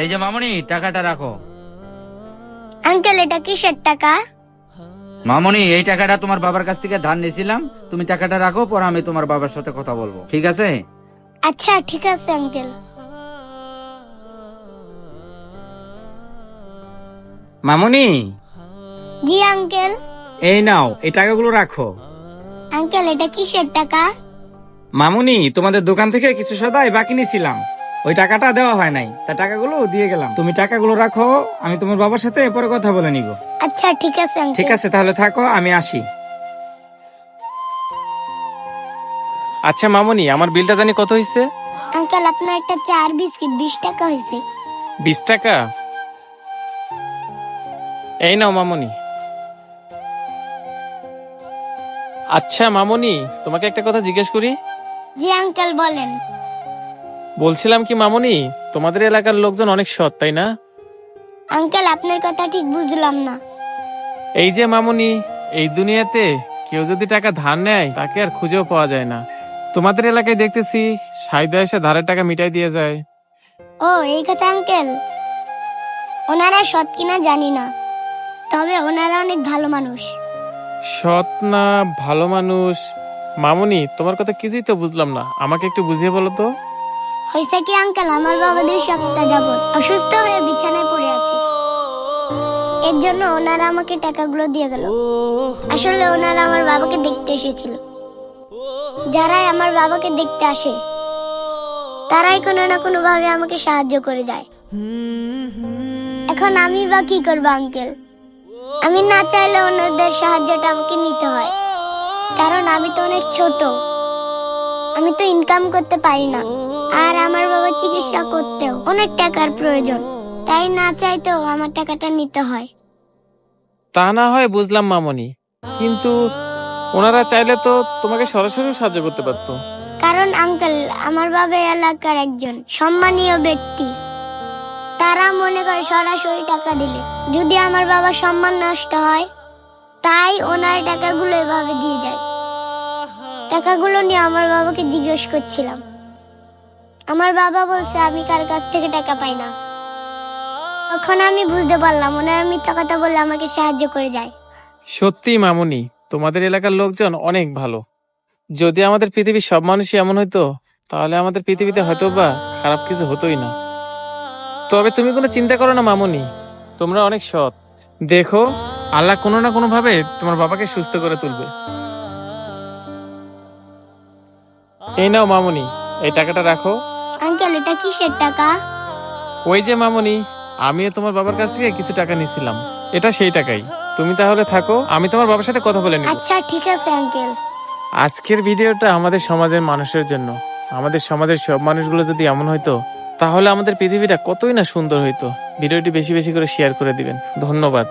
এই যে মামুনি, টাকাটা রাখো। আঙ্কেল এটা কিসের টাকা? মামুনি, এই টাকাটা তোমার বাবার কাছ থেকে ধার নিয়েছিলাম, তুমি টাকাটা রাখো, পরে আমি তোমার বাবার সাথে কথা বলবো, ঠিক আছে? আচ্ছা ঠিক আছে আঙ্কেল। মামুনি, জি আঙ্কেল। এই নাও, এই টাকাগুলো রাখো। আঙ্কেল এটা কিসের টাকা? মামুনি, তোমাদের দোকান থেকে কিছু সদাই বাকি নিয়েছিলাম, ওই টাকাটা দেওয়া হয় নাই, তা টাকাগুলো দিয়ে গেলাম। তুমি টাকাগুলো রাখো, আমি তোমার বাবার সাথে পরে কথা বলে নিব। আচ্ছা ঠিক আছে ঠিক আঙ্কেল। আছে, তাহলে থাকো, আমি আসি। আচ্ছা মামুনি, আমার বিলটা জানি কত হয়েছে? আঙ্কেল আপনার একটা চা আর বিস্কিট 20 টাকা হয়েছে। 20 টাকা? এই নাও মামুনি। আচ্ছা মামুনি, তোমাকে একটা কথা জিজ্ঞেস করি। জি আঙ্কেল বলেন। বলছিলাম কি মামুনি, তোমাদের এলাকার লোকজন অনেক সৎ, তাই না? আঙ্কেল আপনার কথা ঠিক বুঝলাম না। এই যে মামুনি, এই দুনিয়াতে কেউ যদি টাকা ধার নেয় তাকে আর খুঁজেও পাওয়া যায় না। তোমাদের এলাকায় দেখতেছি সাইদা এসে ধারের টাকা মিটাই দিয়ে যায়। ও এই কথা আঙ্কেল, ওনারা সৎ কিনা জানি না, তবে ওনারা অনেক ভালো মানুষ। সৎ না ভালো মানুষ? মামুনি, তোমার কথা কিছুই তো বুঝলাম না, আমাকে একটু বুঝিয়ে বলো তো। হয়েছে কি আঙ্কেল, আমার বাবা 2 সপ্তাহ যাবত অসুস্থ হয়ে বিছানায় পড়ে আছে। এর জন্য ওনারা আমাকে টাকাগুলো দিয়ে গেল। আসলে ওনারা আমার বাবাকে দেখতে এসেছিল। যারাই আমার বাবাকে দেখতে আসে তারাই কোনো না কোনো ভাবে আমাকে সাহায্য করে যায়। এখন আমি বা কি করবো আঙ্কেল? আমি না চাইলে ওনাদের সাহায্যটা আমাকে নিতে হয়, কারণ আমি তো অনেক ছোট, আমি তো ইনকাম করতে পারি না। আর আমার বাবার চিকিৎসা করতেও অনেক টাকার প্রয়োজন, তাই না চাইতেও আমার টাকাটা নিতে হয়। তা না হয় বুঝলাম মামুনি, কিন্তু ওনারা চাইলে তো তোমাকে সরাসরি সাহায্য করতে পারতো। কারণ আঙ্কেল আমার বাবা এলাকার একজন সম্মানীয় ব্যক্তি, তারা মনে করে সরাসরি টাকা দিলে যদি আমার বাবার সম্মান নষ্ট হয়, তাই ওনার টাকাগুলো এভাবে দিয়ে যায়। টাকাগুলো নিয়ে আমার বাবাকে জিজ্ঞেস করছিলাম, আমার বাবা বলছে আমি কার কাছ থেকে টাকা পাই না। তখন আমি বুঝতে পারলাম ওনারা মিথ্যা কথা বলে আমাকে সাহায্য করে যায়। সত্যি মামুনি, তোমাদের এলাকার লোকজন অনেক ভালো। যদি আমাদের পৃথিবীর সব মানুষই এমন হইতো, তাহলে আমাদের পৃথিবীতে হয়তো বা খারাপ কিছু হতোই না। তবে তুমি কোনো চিন্তা করো না মামুনি, তোমরা অনেক সৎ। দেখো, আল্লাহ কোনো না কোনো ভাবে তোমার বাবাকে সুস্থ করে তুলবে। এই নাও মামুনি, এই টাকাটা রাখো। আঙ্কেল এটা কিসের টাকা? ওই যে মামুনি, আমিও তোমার বাবার কাছ থেকে কিছু টাকা নিয়েছিলাম, এটা সেই টাকাই। তুমি তাহলে থাকো, আমি তোমার বাবার সাথে কথা বলে নিব। আচ্ছা ঠিক আছে আঙ্কেল। আজকের ভিডিওটা আমাদের সমাজের মানুষের জন্য। আমাদের সমাজের সব মানুষগুলো যদি এমন হইতো, তাহলে আমাদের পৃথিবীটা কতই না সুন্দর হইতো। ভিডিওটি বেশি বেশি করে শেয়ার করে দিবেন। ধন্যবাদ।